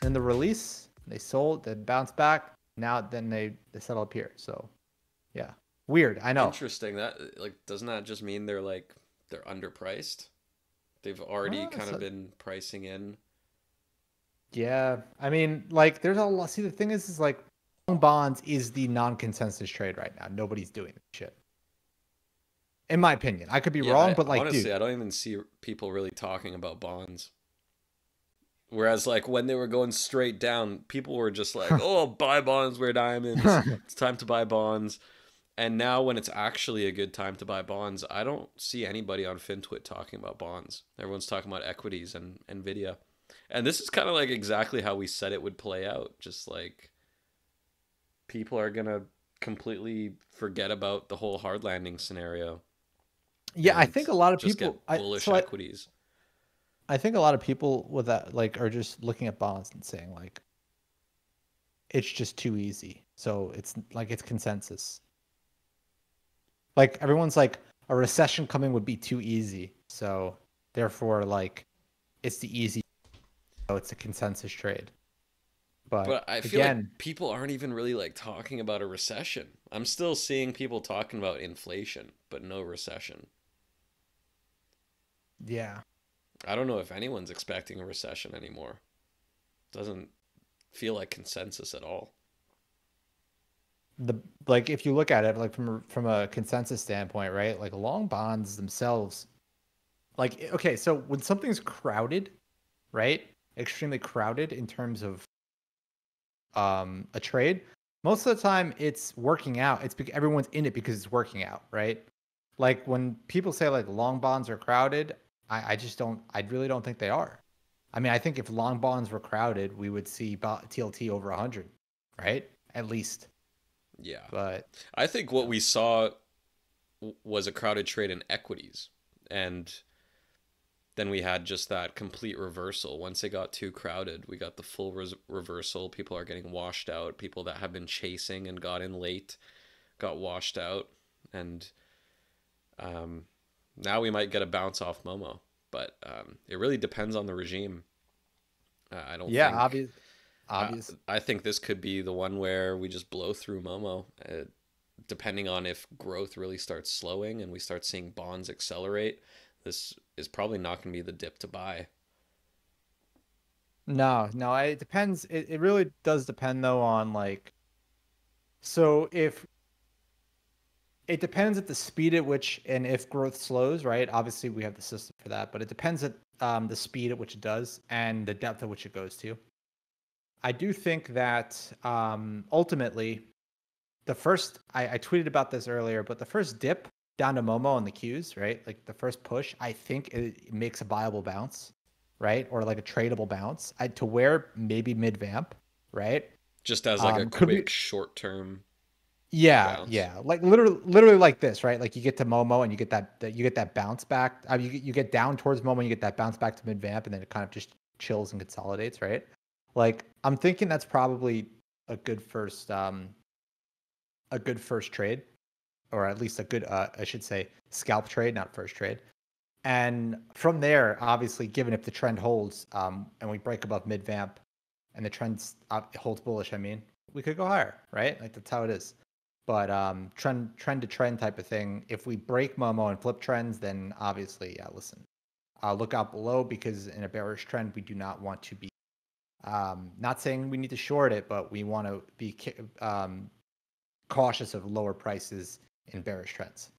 then the release, they sold, they bounced back. Now then they settle up here. So yeah, weird. I know. Interesting. That like doesn't that just mean they're underpriced? They've already kind of So, been pricing in. yeah, I mean, like, there's a lot. See, the thing is like, long bonds is the non-consensus trade right now. Nobody's doing this shit, in my opinion. I could be Yeah, wrong, I but like, dude, honestly I don't even see people really talking about bonds. Whereas like when they were going straight down, people were just like, "Oh, buy bonds where diamonds. It's time to buy bonds." And now when it's actually a good time to buy bonds, I don't see anybody on FinTwit talking about bonds. Everyone's talking about equities and Nvidia. And this is kind of like exactly how we said it would play out. Just like people are going to completely forget about the whole hard landing scenario yeah, I and think a lot of just get people. I bullish so I equities. I think a lot of people with that like are just looking at bonds and saying like it's just too easy. So it's like it's consensus. Like everyone's like a recession coming would be too easy. So therefore like it's the easy so it's a consensus trade. But But I feel like again, people aren't even really like talking about a recession. I'm still seeing people talking about inflation, but no recession. yeah. I don't know if anyone's expecting a recession anymore. Doesn't feel like consensus at all. The like if you look at it like from a consensus standpoint, right? Like long bonds themselves, like okay, so when something's crowded, right? Extremely crowded in terms of a trade, most of the time it's working out. It's because everyone's in it because it's working out, right? Like when people say like long bonds are crowded, I just don't I really don't think they are. I mean, I think if long bonds were crowded, we would see TLT over 100, right? At least. Yeah. But I think what we saw was a crowded trade in equities. And then we had just that complete reversal. Once it got too crowded, we got the full reversal. People are getting washed out. People that have been chasing and got in late got washed out. And um, now we might get a bounce off Momo. But it really depends on the regime. I don't yeah, think. I, obvious. I think this could be the one where we just blow through Momo, depending on if growth really starts slowing and we start seeing bonds accelerate. This is probably not going to be the dip to buy. No, no, it depends. It really does depend though on like so if it depends at the speed at which and if growth slows, right? Obviously we have the system for that, but it depends at the speed at which it does and the depth at which it goes to. I do think that ultimately the first I tweeted about this earlier, but the first dip down to Momo on the Qs, right? Like the first push, I think it makes a viable bounce, right? Or like a tradable bounce. To where maybe mid vamp, right? Just as like a Could be quick short term yeah, bounce. yeah. Like literally like this, right? Like you get to Momo and you get you get that bounce back. You get down towards Momo and you get that bounce back to mid vamp and then it kind of just chills and consolidates, right? Like I'm thinking that's probably a good first a good first trade or at least a good I should say scalp trade, not first trade. And from there, obviously, given if the trend holds and we break above mid vamp and the trend holds bullish, I mean, we could go higher, right? Like that's how it is. But trend to trend type of thing. If we break Momo and flip trends, then obviously, yeah, listen, look out below because in a bearish trend, we do not want to be. Not saying we need to short it, but we want to be cautious of lower prices in bearish trends.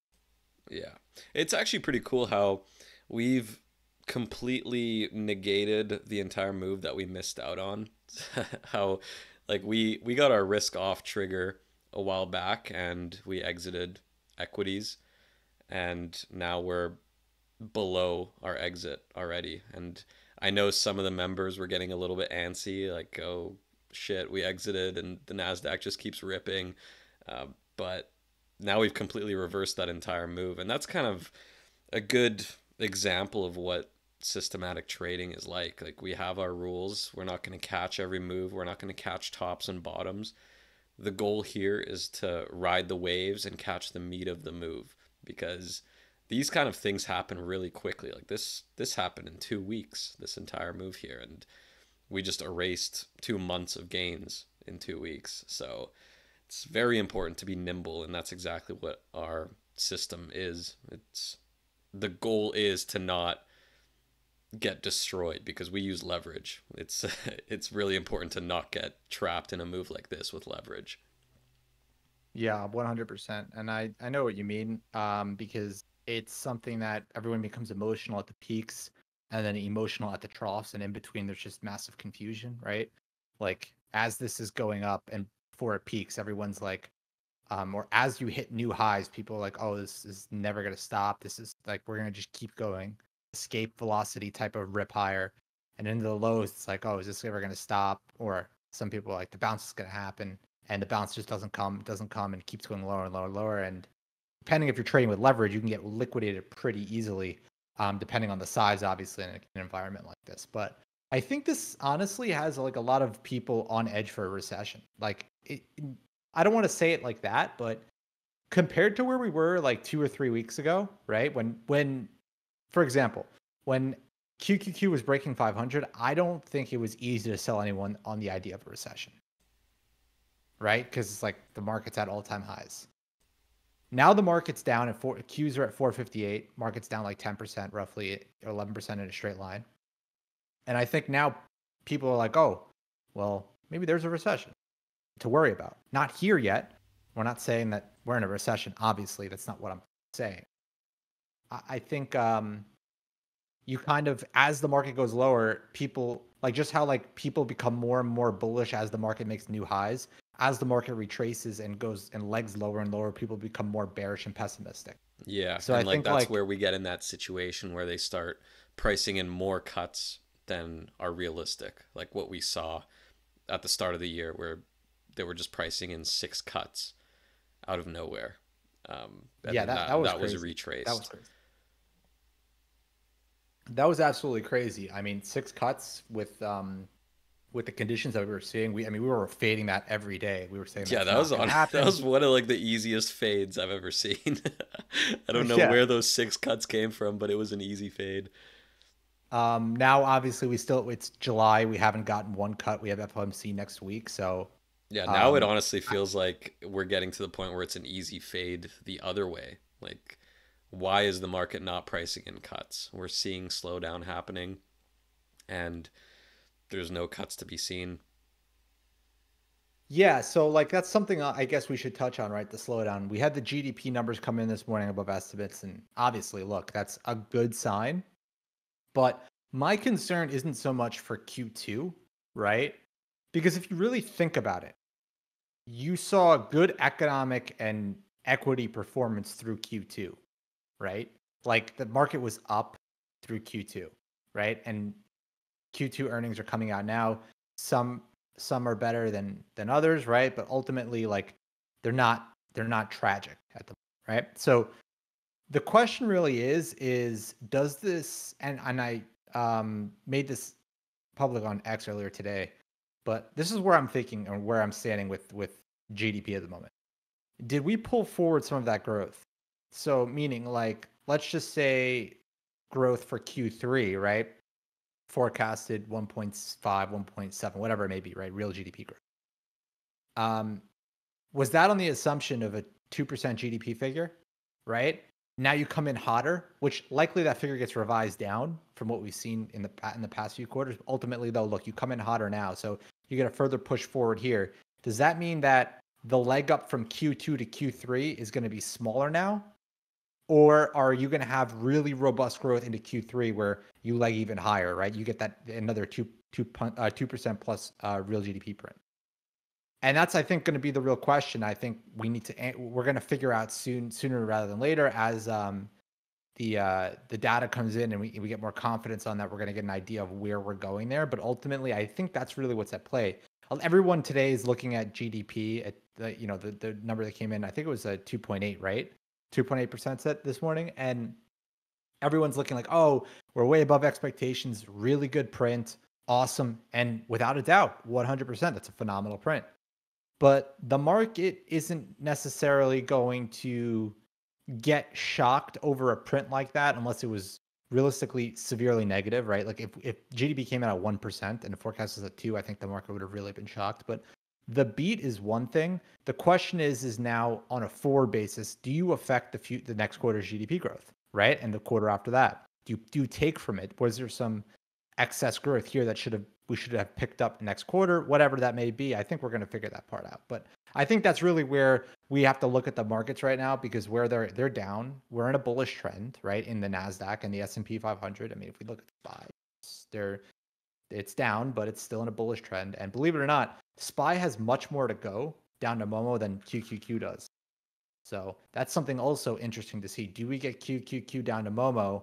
Yeah. It's actually pretty cool how we've completely negated the entire move that we missed out on. How like we got our risk off trigger a while back and we exited equities and now we're below our exit already. And I know some of the members were getting a little bit antsy, like, oh shit, we exited and the NASDAQ just keeps ripping. But now we've completely reversed that entire move. And that's kind of a good example of what systematic trading is like. Like, we have our rules. We're not going to catch every move, we're not going to catch tops and bottoms. The goal here is to ride the waves and catch the meat of the move because these kind of things happen really quickly. Like this happened in 2 weeks, this entire move here, and we just erased 2 months of gains in 2 weeks. So it's very important to be nimble, and that's exactly what our system is. It's the goal is to not get destroyed because we use leverage. It's it's really important to not get trapped in a move like this with leverage. Yeah, 100%. And I know what you mean, because it's something that everyone becomes emotional at the peaks and then emotional at the troughs, and in between there's just massive confusion, right? Like as this is going up and before it peaks, everyone's like, or as you hit new highs, people are like, oh, this is never gonna stop. This is like we're gonna just keep going. Escape velocity type of rip higher. And into the lows, it's like, oh, is this ever gonna stop? Or some people are like the bounce is gonna happen, and the bounce just doesn't come, and keeps going lower and lower and lower. And depending if you're trading with leverage, you can get liquidated pretty easily, depending on the size, obviously, in an environment like this. But I think this honestly has like a lot of people on edge for a recession. Like, I don't want to say it like that, but compared to where we were like 2 or 3 weeks ago, right? When, for example, when QQQ was breaking 500, I don't think it was easy to sell anyone on the idea of a recession, right? Because it's like the market's at all-time highs. Now the market's down at Qs are at 458. Market's down like 10%, roughly 11% in a straight line. And I think now people are like, oh, well, maybe there's a recession to worry about. Not here yet. We're not saying that we're in a recession. Obviously, that's not what I'm saying. I think you kind of, as the market goes lower, people like just how like people become more and more bullish as the market makes new highs. As the market retraces and goes and legs lower and lower, people become more bearish and pessimistic. Yeah, So I and like think that's like where we get in that situation where they start pricing in more cuts than are realistic. Like what we saw at the start of the year where they were just pricing in 6 cuts out of nowhere. And yeah, then that was that was crazy. That was retraced. crazy. That was absolutely crazy. I mean, 6 cuts with the conditions that we were seeing. We were fading that every day. We were saying Yeah, that's that was not going on. to That happen. was one of like the easiest fades I've ever seen. I don't know Yeah. where those 6 cuts came from, but it was an easy fade. Now obviously it's July. We haven't gotten one cut. We have FOMC next week, so Yeah, now it um, honestly feels like we're getting to the point where it's an easy fade the other way. Like, why is the market not pricing in cuts? We're seeing slowdown happening, and there's no cuts to be seen. yeah. So like that's something I guess we should touch on, right? The slowdown. We had the GDP numbers come in this morning above estimates, and obviously, look, that's a good sign. But my concern isn't so much for Q2, right? Because if you really think about it, you saw good economic and equity performance through Q2, right? Like the market was up through Q2, right? And Q2 earnings are coming out now. Some some are better than others, right? But ultimately, like they're not tragic at the right. So the question really is does this, and I made this public on X earlier today, but this is where I'm thinking and where I'm standing with GDP at the moment. Did we pull forward some of that growth? So meaning like let's just say growth for Q3, right? Forecasted 1.5, 1.7, whatever it may be, right? Real GDP growth. Um, was that on the assumption of a 2% GDP figure, right? Now you come in hotter, which likely that figure gets revised down from what we've seen in the past few quarters. Ultimately, though, look, you come in hotter now, so you get a further push forward here. Does that mean that the leg up from Q2 to Q3 is going to be smaller now? Or are you going to have really robust growth into Q3 where you leg even higher, right? You get that another 2% plus real GDP print. And that's, I think, going to be the real question. I think we're going to figure out sooner rather than later as the data comes in and we get more confidence on that. We're going to get an idea of where we're going there. But ultimately, I think that's really what's at play. Everyone today is looking at GDP at the number that came in. I think it was a 2.8, right? 2.8% set this morning, and everyone's looking like, oh, we're way above expectations. Really good print, awesome, and without a doubt, 100%. That's a phenomenal print. But the market isn't necessarily going to get shocked over a print like that unless it was realistically severely negative, right? Like if GDP came out at 1% and the forecast is at 2, I think the market would have really been shocked. But the beat is one thing. The question is now on a forward basis, do you affect the next quarter's GDP growth, right? And the quarter after that? Do you take from it? Was there some excess growth here that we should have picked up next quarter, whatever that may be? I think we're going to figure that part out. But I think that's really where we have to look at the markets right now, because where they're down, we're in a bullish trend, right? In the Nasdaq and the S&P 500. I mean, if we look at SPY, it's down, but it's still in a bullish trend. And believe it or not, SPY has much more to go down to Momo than QQQ does. So that's something also interesting to see. Do we get QQQ down to Momo,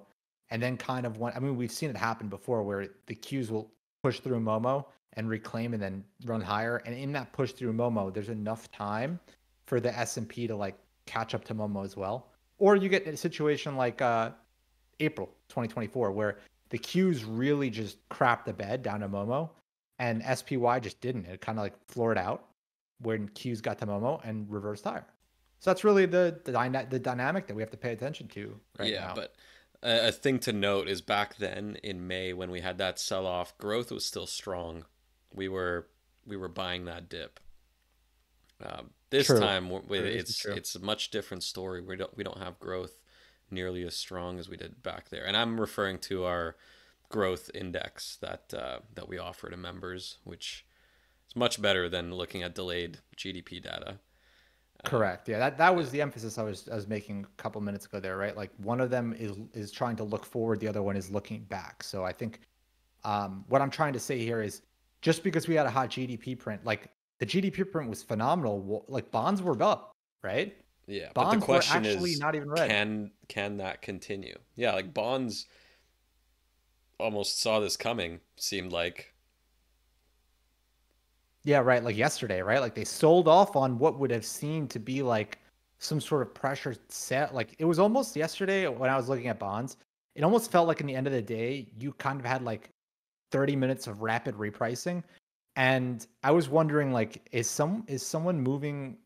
and then kind of we've seen it happen before where the Qs will push through Momo and reclaim and then run higher. And in that push through Momo, there's enough time for the S&P to like catch up to Momo as well. Or you get a situation like April 2024 where the Qs really just crapped the bed down to Momo, and SPY just didn't. It kind of like floored out when Qs got to Momo and reversed higher. So that's really the dynamic that we have to pay attention to right now. Yeah, but a thing to note is back then in May when we had that sell off, growth was still strong. We were buying that dip. This True. time it's a much different story. We don't have growth nearly as strong as we did back there, and I'm referring to our growth index that we offer to members, which is much better than looking at delayed GDP data. Correct. Yeah, that was the emphasis I was making a couple minutes ago there, right? Like one of them is trying to look forward, the other one is looking back. So I think what I'm trying to say here is just because we had a hot GDP print, like the GDP print was phenomenal, like bonds were up, right? Yeah, but the Bonds were question actually is, not even red. can that continue? Yeah, like bonds almost saw this coming, seemed like. Yeah, right. Like yesterday, right? Like they sold off on what would have seemed to be like some sort of pressure set. Like it was almost yesterday when I was looking at bonds, it almost felt like in the end of the day, you kind of had like 30 minutes of rapid repricing. And I was wondering, like, is someone moving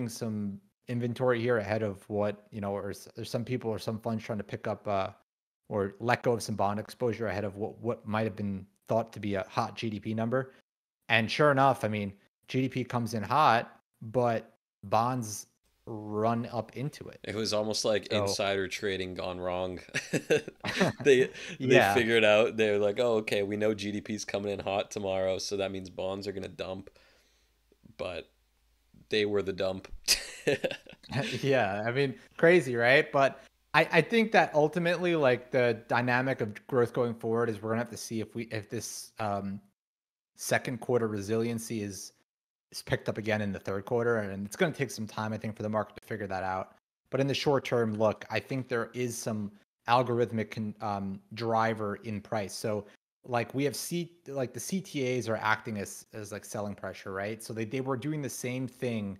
some inventory here ahead of what, or there's some people or some funds trying to pick up or let go of some bond exposure ahead of what might have been thought to be a hot GDP number. And sure enough, I mean, GDP comes in hot, but bonds run up into it. It was almost like So insider trading gone wrong. They yeah, figured out, they're like, oh, okay, we know GDP's coming in hot tomorrow, so that means bonds are gonna dump. But they were the dump. yeah. I mean, crazy, right? But I think that ultimately, like the dynamic of growth going forward is we're gonna have to see if this second quarter resiliency is picked up again in the third quarter, and it's going to take some time, I think, for the market to figure that out. But in the short term, look, I think there is some algorithmic driver in price. So like we have like the CTAs are acting as like selling pressure, right? So they were doing the same thing,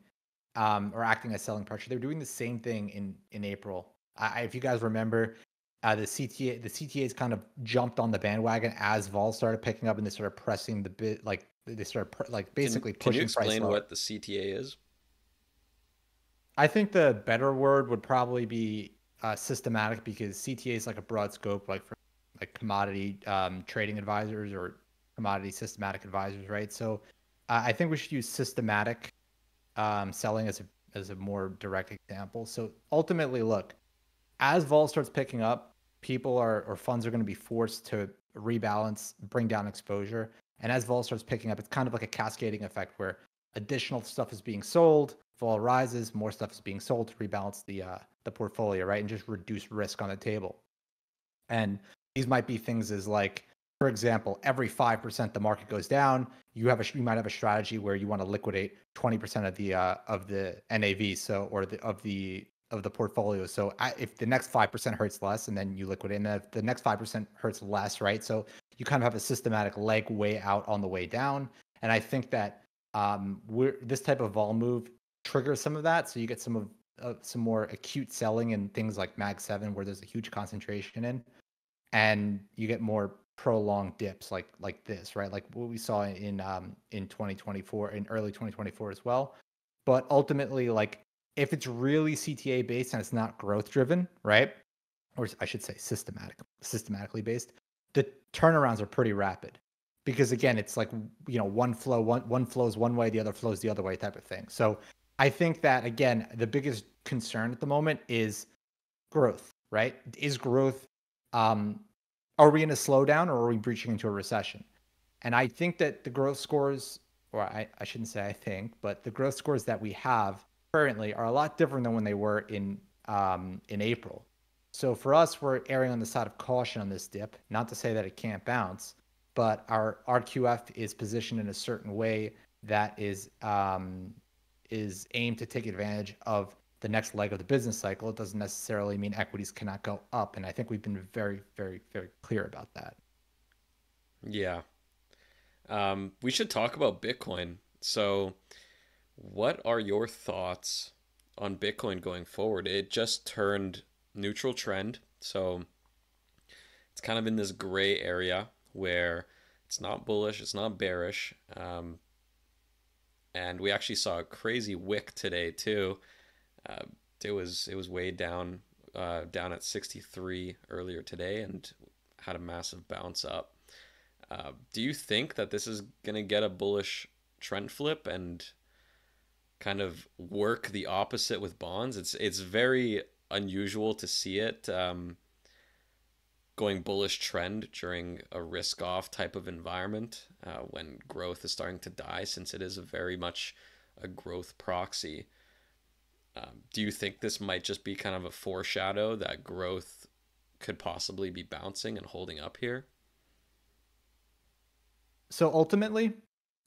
or acting as selling pressure. They were doing the same thing in April. If you guys remember, the CTAs kind of jumped on the bandwagon as vol started picking up, and they started pressing the bit, like they started like basically Can you pushing price explain lower. what the CTA is? I think the better word would probably be systematic, because CTA is like a broad scope, like for like commodity trading advisors or commodity systematic advisors, right? So I think we should use systematic selling as a more direct example. So ultimately, look, as vol starts picking up, people or funds are going to be forced to rebalance, bring down exposure. And as vol starts picking up, it's kind of like a cascading effect where additional stuff is being sold, vol rises, more stuff is being sold to rebalance the portfolio, right? And just reduce risk on the table. And these might be things as like, for example, every 5% the market goes down, you might have a strategy where you want to liquidate 20% of the NAV, so or of the portfolio. So if the next 5% hurts less, and then you liquidate, and if the next 5% hurts less, right? So you kind of have a systematic leg way out on the way down. And I think that this type of vol move triggers some of that. So you get some more acute selling in things like Mag 7, where there's a huge concentration in, and you get more prolonged dips like this, right? Like what we saw in 2024, in early 2024 as well. But ultimately, like if it's really CTA based and it's not growth driven, right? or I should say systematically based, the turnarounds are pretty rapid. Because again, it's like, one flows one way, the other flows the other way type of thing. So I think that again, the biggest concern at the moment is growth, right? Is growth, um, are we in a slowdown or are we breaching into a recession? And I think that the growth scores, or I shouldn't say I think, but the growth scores that we have currently are a lot different than when they were in April. So for us, we're erring on the side of caution on this dip. Not to say that it can't bounce, but our RQF is positioned in a certain way that is aimed to take advantage of the next leg of the business cycle. It doesn't necessarily mean equities cannot go up, and I think we've been very, very, very clear about that. Yeah. We should talk about Bitcoin. So, what are your thoughts on Bitcoin going forward? It just turned neutral trend. So, it's kind of in this gray area where it's not bullish, it's not bearish. And we actually saw a crazy wick today too. Uh, it was way down, down at 63 earlier today, and had a massive bounce up. Do you think that this is gonna get a bullish trend flip and kind of work the opposite with bonds? It's very unusual to see it going bullish trend during a risk off type of environment when growth is starting to die, since it is a very much a growth proxy. Do you think this might just be kind of a foreshadow that growth could possibly be bouncing and holding up here? So ultimately,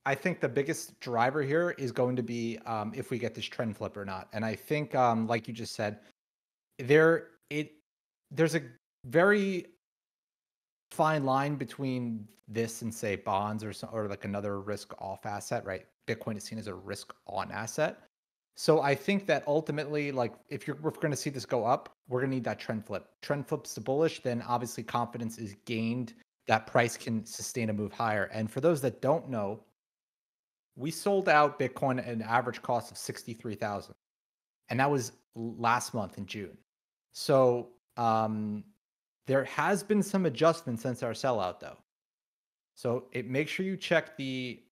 I think the biggest driver here is going to be if we get this trend flip or not. And I think, like you just said, there it there's a very fine line between this and say bonds or like another risk off asset, right? Bitcoin is seen as a risk on asset. So I think that ultimately, like if we're going to see this go up, we're going to need that trend flip. Trend flips to bullish, then obviously confidence is gained that price can sustain a move higher. And for those that don't know, we sold out Bitcoin at an average cost of 63,000, and that was last month in June. So there has been some adjustment since our sellout, though. So make sure you check the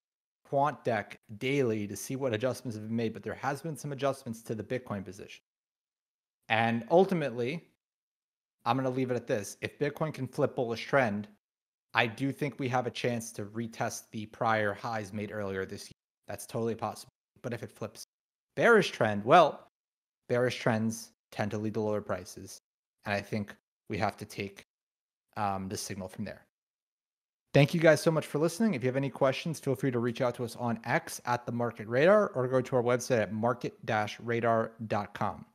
quant deck daily to see what adjustments have been made. But there has been some adjustments to the Bitcoin position. And ultimately, I'm going to leave it at this. If Bitcoin can flip bullish trend, I do think we have a chance to retest the prior highs made earlier this year. That's totally possible. But if it flips bearish trend, well, bearish trends tend to lead to lower prices. And I think we have to take the signal from there. Thank you guys so much for listening. If you have any questions, feel free to reach out to us on X at the Market Radar or go to our website at market-radar.com.